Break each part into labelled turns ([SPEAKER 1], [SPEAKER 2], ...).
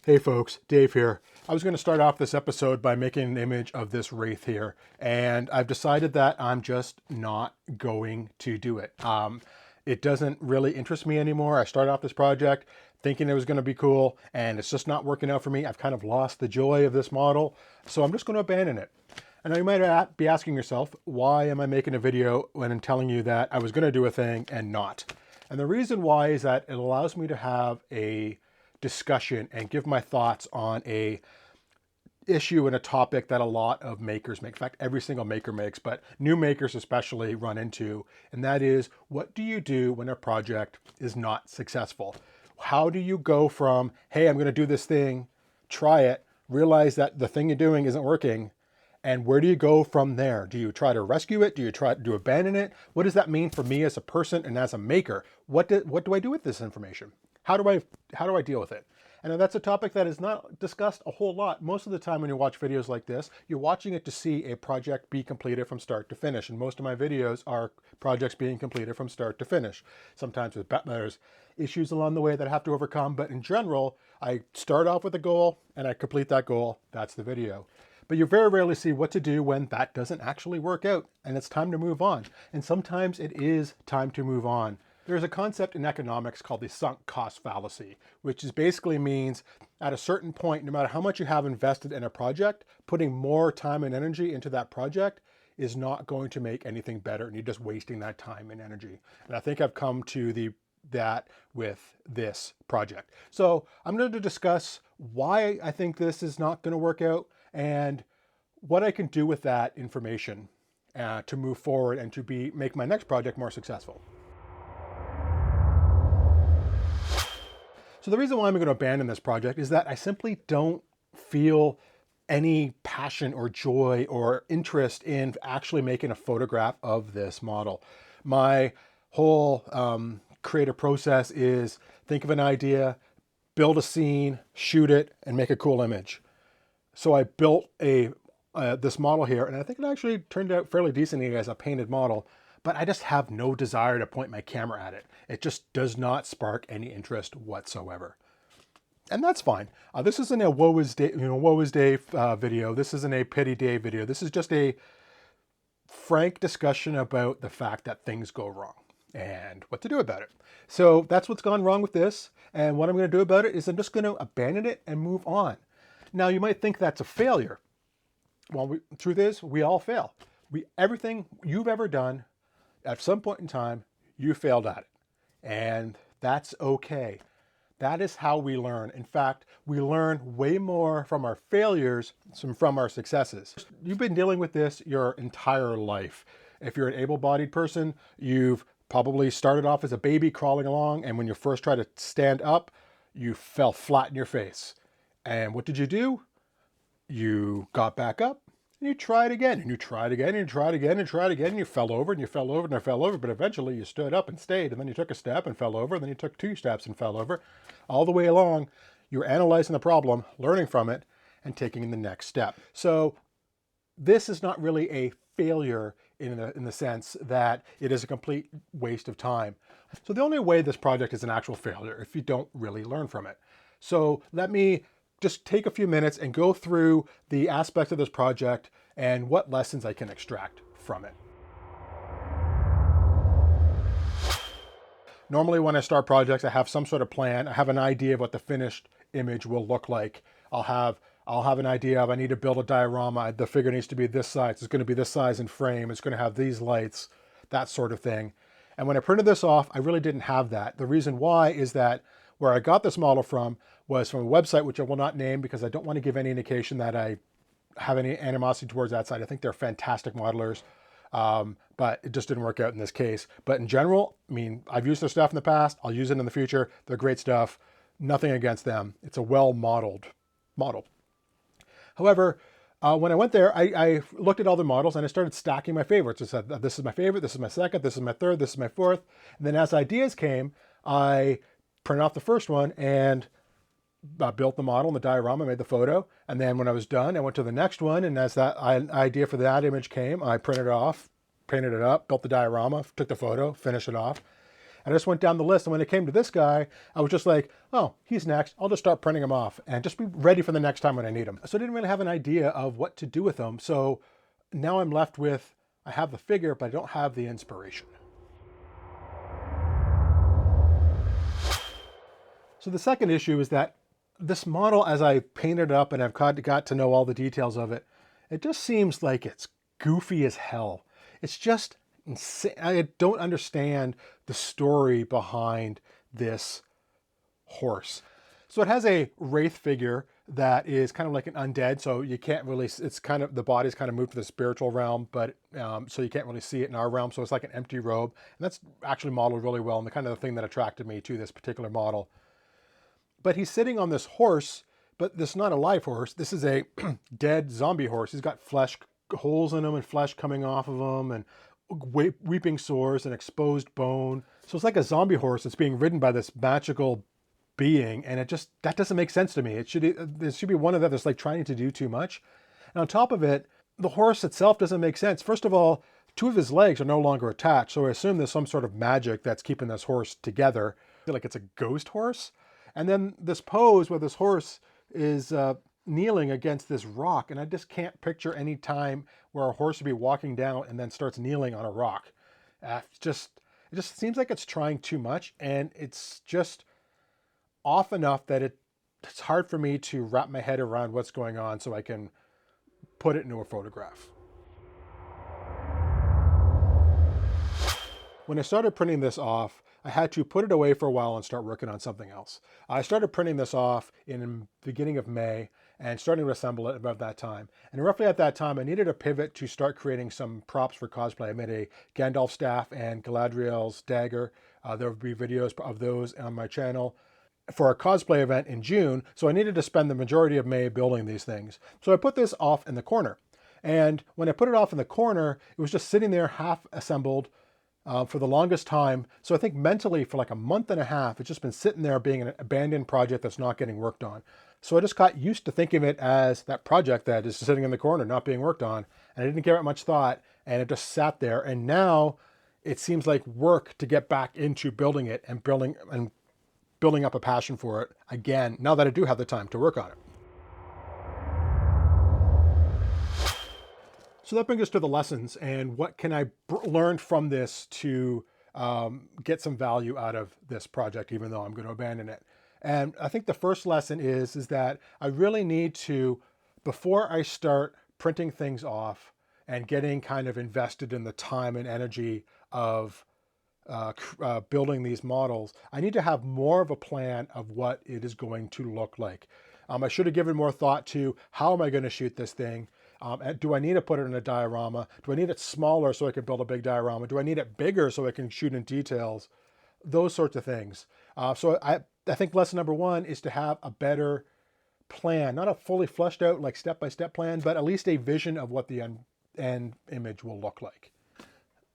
[SPEAKER 1] Hey folks, Dave here. I was going to start off this episode by making an image of this wraith here, and I've decided that I'm just not going to do it. It doesn't really interest me anymore. I started off this project thinking it was going to be cool, and it's just not working out for me. I've kind of lost the joy of this model, so I'm just going to abandon it. And now you might be asking yourself, why am I making a video when I'm telling you that I was going to do a thing and not? And the reason why is that it allows me to have a discussion and give my thoughts on a issue and a topic that a lot of makers make. In fact, every single maker makes, but new makers especially run into, and that is, what do you do when a project is not successful? How do you go from, hey, I'm going to do this thing, try it, realize that the thing you're doing isn't working, and where do you go from there? Do you try to rescue it? Do you try to abandon it? What does that mean for me as a person and as a maker? What do I do with this information? How do I deal with it? And that's a topic that is not discussed a whole lot. Most of the time when you watch videos like this, you're watching it to see a project be completed from start to finish. And most of my videos are projects being completed from start to finish. Sometimes there's issues along the way that I have to overcome, but in general, I start off with a goal and I complete that goal. That's the video. But you very rarely see what to do when that doesn't actually work out and it's time to move on. And sometimes it is time to move on. There's a concept in economics called the sunk cost fallacy, which basically means at a certain point, no matter how much you have invested in a project, putting more time and energy into that project is not going to make anything better, and you're just wasting that time and energy. And I think I've come to that with this project. So I'm going to discuss why I think this is not going to work out and what I can do with that information to move forward and to make my next project more successful. So the reason why I'm going to abandon this project is that I simply don't feel any passion or joy or interest in actually making a photograph of this model. My whole creative process is think of an idea, build a scene, shoot it, and make a cool image. So I built this model here, and I think it actually turned out fairly decently as a painted model, but I just have no desire to point my camera at it. It just does not spark any interest whatsoever. And that's fine. This isn't a woe is Dave video. This isn't a pity Dave video. This is just a frank discussion about the fact that things go wrong and what to do about it. So that's what's gone wrong with this. And what I'm going to do about it is I'm just going to abandon it and move on. Now, you might think that's a failure. Well, truth is, we all fail. Everything you've ever done, at some point in time, you failed at it. And that's okay. That is how we learn. In fact, we learn way more from our failures than from our successes. You've been dealing with this your entire life. If you're an able-bodied person, you've probably started off as a baby crawling along, and when you first tried to stand up, you fell flat in your face. And what did you do? You got back up and you tried again and you tried again and you tried again and tried again and you fell over and you fell over and you fell over, but eventually you stood up and stayed, and then you took a step and fell over, and then you took 2 steps and fell over. All the way along, you're analyzing the problem, learning from it, and taking the next step. So this is not really a failure in the sense that it is a complete waste of time. So the only way this project is an actual failure if you don't really learn from it. So let me just take a few minutes and go through the aspects of this project and what lessons I can extract from it. Normally when I start projects, I have some sort of plan. I have an idea of what the finished image will look like. I'll have an idea of I need to build a diorama. The figure needs to be this size. It's going to be this size in frame. It's going to have these lights, that sort of thing. And when I printed this off, I really didn't have that. The reason why is that where I got this model from was from a website, which I will not name because I don't want to give any indication that I have any animosity towards that site. I think they're fantastic modelers, but it just didn't work out in this case. But in general, I mean, I've used their stuff in the past. I'll use it in the future. They're great stuff. Nothing against them. It's a well-modeled model. However, when I went there, I looked at all the models and I started stacking my favorites. I said, this is my favorite, this is my second, this is my third, this is my fourth. And then as ideas came, I printed off the first one and built the model and the diorama, made the photo. And then when I was done, I went to the next one. And as that idea for that image came, I printed it off, painted it up, built the diorama, took the photo, finished it off. And I just went down the list. And when it came to this guy, I was just like, oh, he's next. I'll just start printing them off and just be ready for the next time when I need them. So I didn't really have an idea of what to do with them. So now I'm left with, I have the figure, but I don't have the inspiration. So the second issue is that this model, as I painted it up and I've got to know all the details of it, it just seems like it's goofy as hell. It's just insane. I don't understand the story behind this horse. So it has a wraith figure that is kind of like an undead. So you can't really, it's kind of, the body's kind of moved to the spiritual realm, but so you can't really see it in our realm. So it's like an empty robe. And that's actually modeled really well. And the kind of the thing that attracted me to this particular model. But he's sitting on this horse, but this is not a live horse. This is a dead zombie horse. He's got flesh holes in him and flesh coming off of him and weeping sores and exposed bone. So it's like a zombie horse that's being ridden by this magical being. And that doesn't make sense to me. There should be one of them that's like trying to do too much. And on top of it, the horse itself doesn't make sense. First of all, 2 of his legs are no longer attached. So I assume there's some sort of magic that's keeping this horse together. I feel like it's a ghost horse. And then this pose where this horse is kneeling against this rock. And I just can't picture any time where a horse would be walking down and then starts kneeling on a rock. It just seems like it's trying too much. And it's just off enough that it's hard for me to wrap my head around what's going on so I can put it into a photograph. When I started printing this off, I had to put it away for a while and start working on something else. I started printing this off in the beginning of May and starting to assemble it about that time. And roughly at that time, I needed a pivot to start creating some props for cosplay. I made a Gandalf staff and Galadriel's dagger. There will be videos of those on my channel for a cosplay event in June. So I needed to spend the majority of May building these things. So I put this off in the corner. And when I put it off in the corner, it was just sitting there half assembled for the longest time. So I think mentally for like a month and a half, it's just been sitting there being an abandoned project that's not getting worked on. So I just got used to thinking of it as that project that is sitting in the corner, not being worked on. And I didn't give it much thought and it just sat there. And now it seems like work to get back into building it and building up a passion for it again, now that I do have the time to work on it. So that brings us to the lessons and what can I learn from this to get some value out of this project, even though I'm going to abandon it. And I think the first lesson is that I really need to, before I start printing things off and getting kind of invested in the time and energy of building these models, I need to have more of a plan of what it is going to look like. I should have given more thought to how am I going to shoot this thing? Do I need to put it in a diorama? Do I need it smaller so I can build a big diorama? Do I need it bigger so I can shoot in details? Those sorts of things. So I think lesson number 1 is to have a better plan, not a fully fleshed out like step-by-step plan, but at least a vision of what the end image will look like.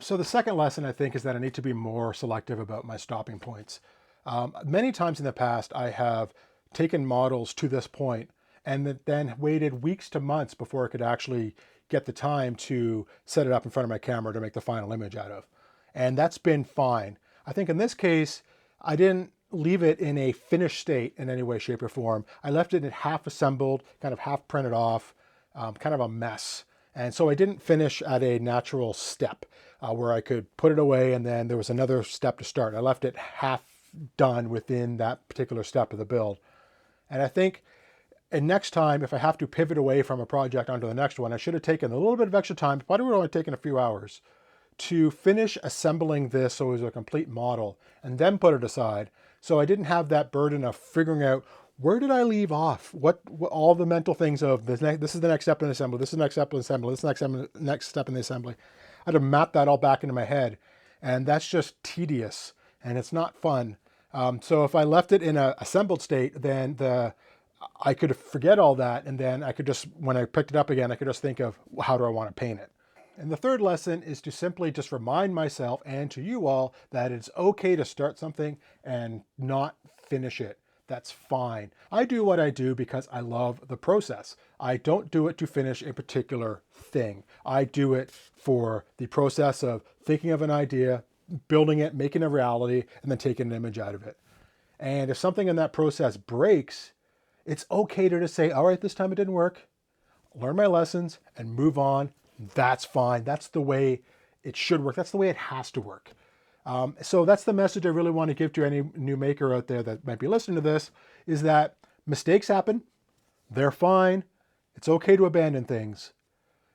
[SPEAKER 1] So the second lesson I think is that I need to be more selective about my stopping points. Many times in the past, I have taken models to this point and then waited weeks to months before I could actually get the time to set it up in front of my camera to make the final image out of. And that's been fine. I think in this case, I didn't leave it in a finished state in any way, shape, or form. I left it in half assembled, kind of half printed off, kind of a mess. And so I didn't finish at a natural step where I could put it away and then there was another step to start. I left it half done within that particular step of the build. And I think and next time, if I have to pivot away from a project onto the next one, I should have taken a little bit of extra time, probably would have only taken a few hours, to finish assembling this so it was a complete model and then put it aside. So I didn't have that burden of figuring out where did I leave off? What all the mental things of this is the next step in the assembly, this is the next step in the assembly, this is the next step in the assembly. I had to map that all back into my head. And that's just tedious and it's not fun. So if I left it in an assembled state, then I could forget all that. And then I could just, when I picked it up again, I could just think of how do I want to paint it? And the third lesson is to simply just remind myself and to you all that it's okay to start something and not finish it. That's fine. I do what I do because I love the process. I don't do it to finish a particular thing. I do it for the process of thinking of an idea, building it, making a reality, and then taking an image out of it. And if something in that process breaks, it's okay to just say, all right, this time it didn't work, learn my lessons and move on. That's fine. That's the way it should work. That's the way it has to work. So that's the message I really want to give to any new maker out there that might be listening to this, is that mistakes happen. They're fine. It's okay to abandon things.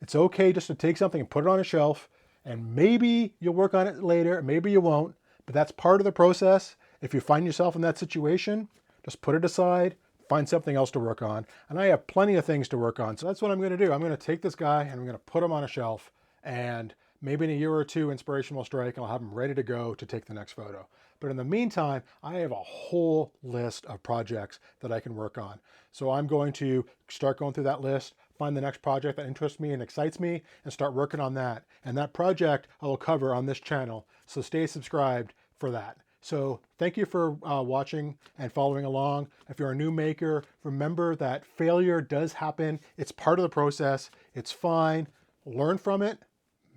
[SPEAKER 1] It's okay just to take something and put it on a shelf, and maybe you'll work on it later, maybe you won't, but that's part of the process. If you find yourself in that situation, just put it aside, find something else to work on. And I have plenty of things to work on. So that's what I'm going to do. I'm going to take this guy and I'm going to put him on a shelf, and maybe in a year or two, inspiration will strike and I'll have him ready to go to take the next photo. But in the meantime, I have a whole list of projects that I can work on. So I'm going to start going through that list, find the next project that interests me and excites me, and start working on that. And that project I will cover on this channel. So stay subscribed for that. So thank you for watching and following along. If you're a new maker, remember that failure does happen. It's part of the process. It's fine. Learn from it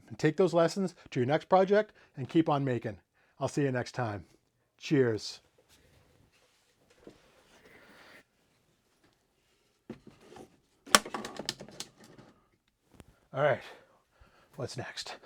[SPEAKER 1] and take those lessons to your next project and keep on making. I'll see you next time. Cheers. All right, what's next?